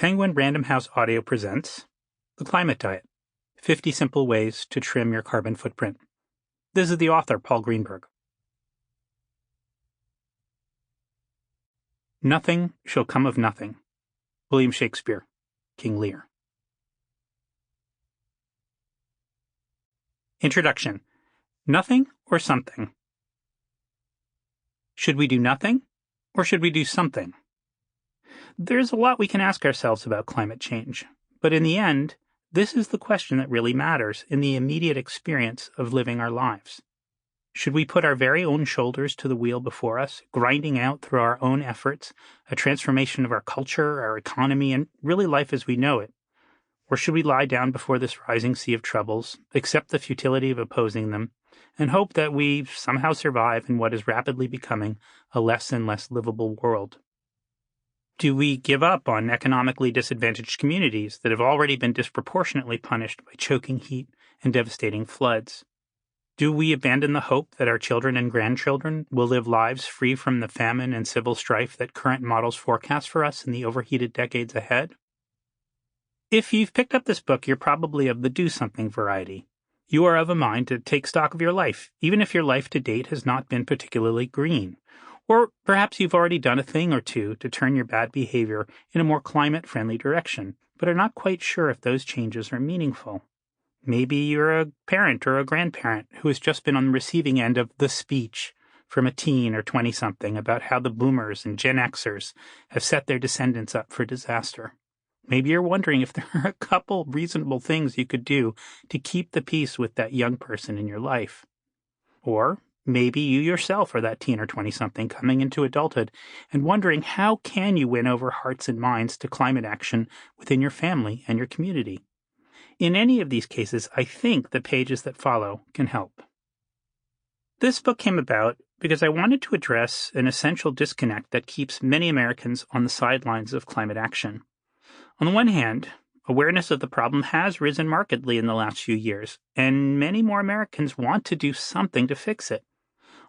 Penguin Random House Audio presents The Climate Diet, 50 Simple Ways to Trim Your Carbon Footprint. This is the author, Paul Greenberg. Nothing shall come of nothing. William Shakespeare, King Lear. Introduction. Nothing or something? Should we do nothing, or should we do something? There's a lot we can ask ourselves about climate change, but in the end, this is the question that really matters in the immediate experience of living our lives. Should we put our very own shoulders to the wheel before us, grinding out through our own efforts a transformation of our culture, our economy, and really life as we know it? Or should we lie down before this rising sea of troubles, accept the futility of opposing them, and hope that we somehow survive in what is rapidly becoming a less and less livable world? Do we give up on economically disadvantaged communities that have already been disproportionately punished by choking heat and devastating floods? Do we abandon the hope that our children and grandchildren will live lives free from the famine and civil strife that current models forecast for us in the overheated decades ahead? If you've picked up this book, you're probably of the do-something variety. You are of a mind to take stock of your life, even if your life to date has not been particularly green. Or perhaps you've already done a thing or two to turn your bad behavior in a more climate-friendly direction, but are not quite sure if those changes are meaningful. Maybe you're a parent or a grandparent who has just been on the receiving end of the speech from a teen or 20-something about how the boomers and Gen Xers have set their descendants up for disaster. Maybe you're wondering if there are a couple reasonable things you could do to keep the peace with that young person in your life. Or maybe you yourself are that teen or 20-something coming into adulthood and wondering how can you win over hearts and minds to climate action within your family and your community. In any of these cases, I think the pages that follow can help. This book came about because I wanted to address an essential disconnect that keeps many Americans on the sidelines of climate action. On the one hand, awareness of the problem has risen markedly in the last few years, and many more Americans want to do something to fix it.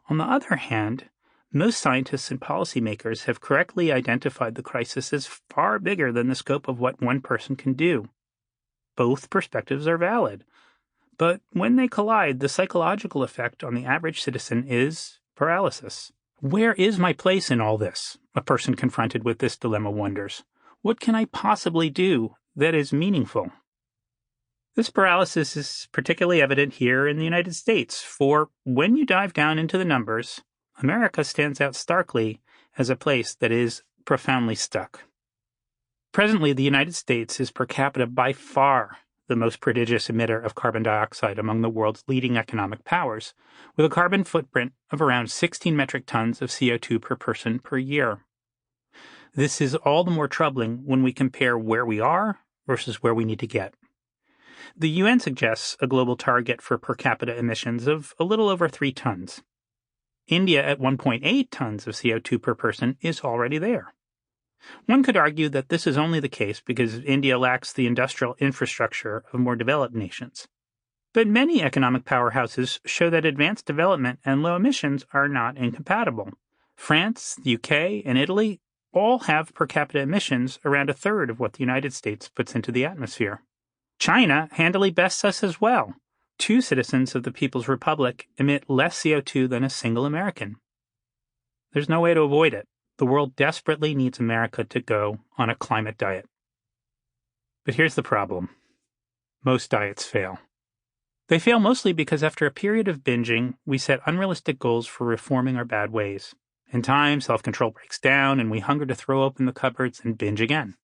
On the other hand, most scientists and policymakers have correctly identified the crisis as far bigger than the scope of what one person can do. Both perspectives are valid, but when they collide, the psychological effect on the average citizen is paralysis. Where is my place in all this? A person confronted with this dilemma wonders. What can I possibly do that is meaningful? This paralysis is particularly evident here in the United States, for when you dive down into the numbers, America stands out starkly as a place that is profoundly stuck. Presently, the United States is per capita by far the most prodigious emitter of carbon dioxide among the world's leading economic powers, with a carbon footprint of around 16 metric tons of CO2 per person per year. This is all the more troubling when we compare where we are versus where we need to get. The UN suggests a global target for per capita emissions of a little over 3 tons. India at 1.8 tons of CO2 per person is already there. One could argue that this is only the case because India lacks the industrial infrastructure of more developed nations. But many economic powerhouses show that advanced development and low emissions are not incompatible. France, the UK, and Italy all have per capita emissions around a third of what the United States puts into the atmosphere. China handily bests us as well. 2 citizens of the People's Republic emit less CO2 than a single American. There's no way to avoid it. The world desperately needs America to go on a climate diet. But here's the problem. Most diets fail. They fail mostly because after a period of binging, we set unrealistic goals for reforming our bad ways. In time, self-control breaks down, and we hunger to throw open the cupboards and binge again.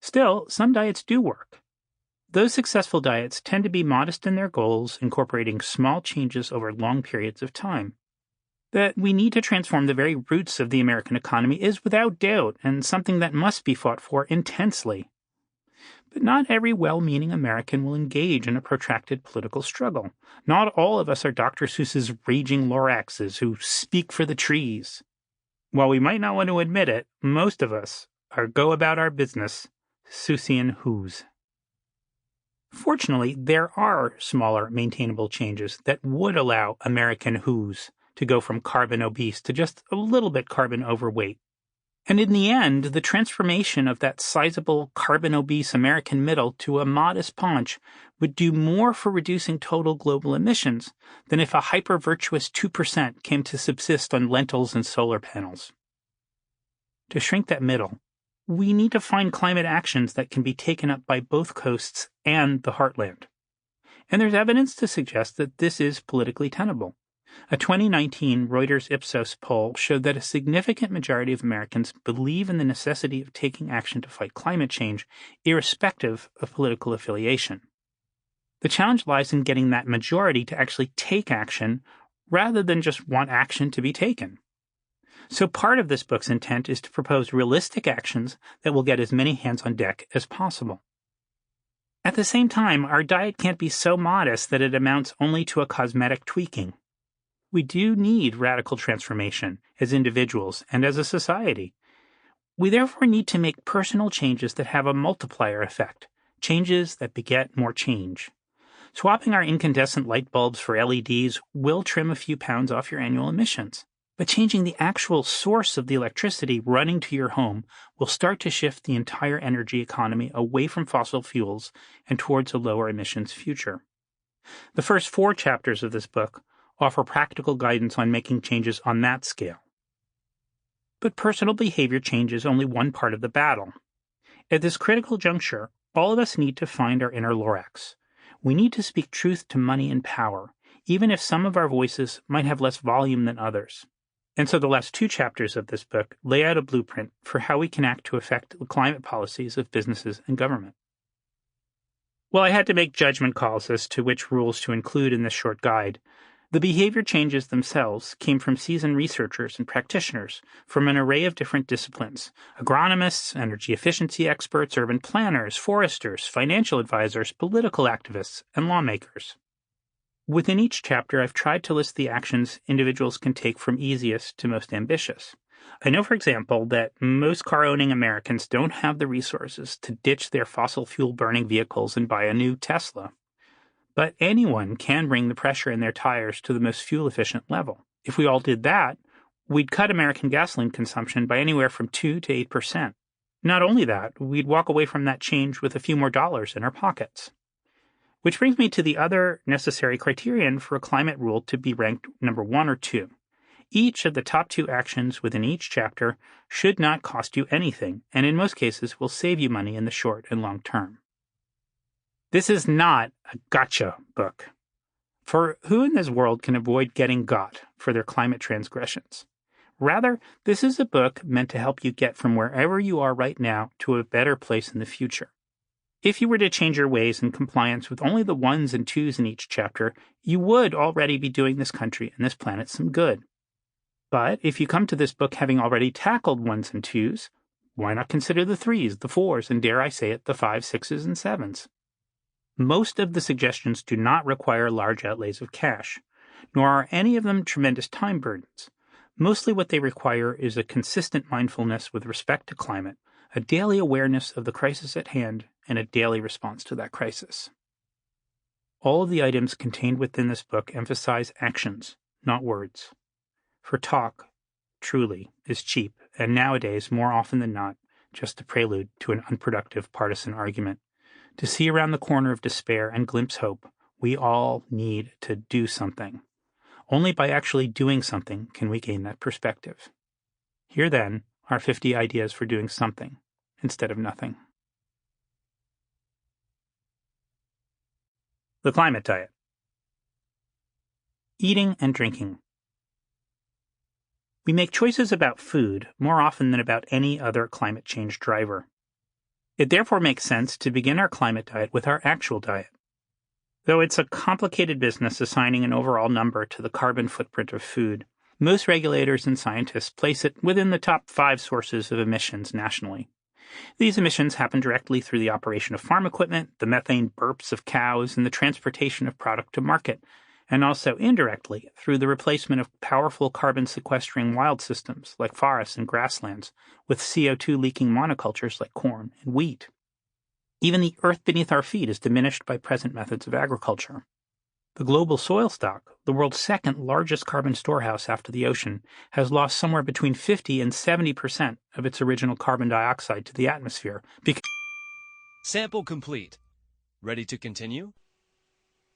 Still, some diets do work. Those successful diets tend to be modest in their goals, incorporating small changes over long periods of time. That we need to transform the very roots of the American economy is without doubt, and something that must be fought for intensely. But not every well-meaning American will engage in a protracted political struggle. Not all of us are Dr. Seuss's raging Loraxes who speak for the trees. While we might not want to admit it, most of us are go-about-our-business Seussian who's. Fortunately, there are smaller, maintainable changes that would allow American who's to go from carbon obese to just a little bit carbon overweight. And in the end, the transformation of that sizable carbon-obese American middle to a modest paunch would do more for reducing total global emissions than if a hyper-virtuous 2% came to subsist on lentils and solar panels. To shrink that middle, we need to find climate actions that can be taken up by both coasts and the heartland. And there's evidence to suggest that this is politically tenable. A 2019 Reuters Ipsos poll showed that a significant majority of Americans believe in the necessity of taking action to fight climate change, irrespective of political affiliation. The challenge lies in getting that majority to actually take action rather than just want action to be taken. So part of this book's intent is to propose realistic actions that will get as many hands on deck as possible. At the same time, our diet can't be so modest that it amounts only to a cosmetic tweaking. We do need radical transformation as individuals and as a society. We therefore need to make personal changes that have a multiplier effect, changes that beget more change. Swapping our incandescent light bulbs for LEDs will trim a few pounds off your annual emissions, but changing the actual source of the electricity running to your home will start to shift the entire energy economy away from fossil fuels and towards a lower emissions future. The first 4 chapters of this book offer practical guidance on making changes on that scale. But personal behavior change is only one part of the battle. At this critical juncture, all of us need to find our inner Lorax. We need to speak truth to money and power, even if some of our voices might have less volume than others. And so the last 2 chapters of this book lay out a blueprint for how we can act to affect the climate policies of businesses and government. Well, I had to make judgment calls as to which rules to include in this short guide. The behavior changes themselves came from seasoned researchers and practitioners from an array of different disciplines: agronomists, energy efficiency experts, urban planners, foresters, financial advisors, political activists, and lawmakers. Within each chapter, I've tried to list the actions individuals can take from easiest to most ambitious. I know, for example, that most car-owning Americans don't have the resources to ditch their fossil fuel-burning vehicles and buy a new Tesla. But anyone can bring the pressure in their tires to the most fuel-efficient level. If we all did that, we'd cut American gasoline consumption by anywhere from 2 to 8%. Not only that, we'd walk away from that change with a few more dollars in our pockets. Which brings me to the other necessary criterion for a climate rule to be ranked number 1 or 2. Each of the top 2 actions within each chapter should not cost you anything, and in most cases will save you money in the short and long term. This is not a gotcha book. For who in this world can avoid getting got for their climate transgressions? Rather, this is a book meant to help you get from wherever you are right now to a better place in the future. If you were to change your ways in compliance with only the 1s and 2s in each chapter, you would already be doing this country and this planet some good. But if you come to this book having already tackled 1s and 2s, why not consider the 3s, the 4s, and dare I say it, the 5s, 6s, and 7s? Most of the suggestions do not require large outlays of cash, nor are any of them tremendous time burdens. Mostly what they require is a consistent mindfulness with respect to climate, a daily awareness of the crisis at hand, and a daily response to that crisis. All of the items contained within this book emphasize actions, not words. For talk, truly, is cheap, and nowadays, more often than not, just a prelude to an unproductive partisan argument. To see around the corner of despair and glimpse hope, we all need to do something. Only by actually doing something can we gain that perspective. Here, then, are 50 ideas for doing something instead of nothing. The climate diet. Eating and drinking. We make choices about food more often than about any other climate change driver. It therefore makes sense to begin our climate diet with our actual diet. Though it's a complicated business assigning an overall number to the carbon footprint of food, most regulators and scientists place it within the top 5 sources of emissions nationally. These emissions happen directly through the operation of farm equipment, the methane burps of cows, and the transportation of product to market, and also indirectly through the replacement of powerful carbon-sequestering wild systems like forests and grasslands with CO2-leaking monocultures like corn and wheat. Even the earth beneath our feet is diminished by present methods of agriculture. The global soil stock, the world's second largest carbon storehouse after the ocean, has lost somewhere between 50 and 70% of its original carbon dioxide to the atmosphere. Sample complete. Ready to continue?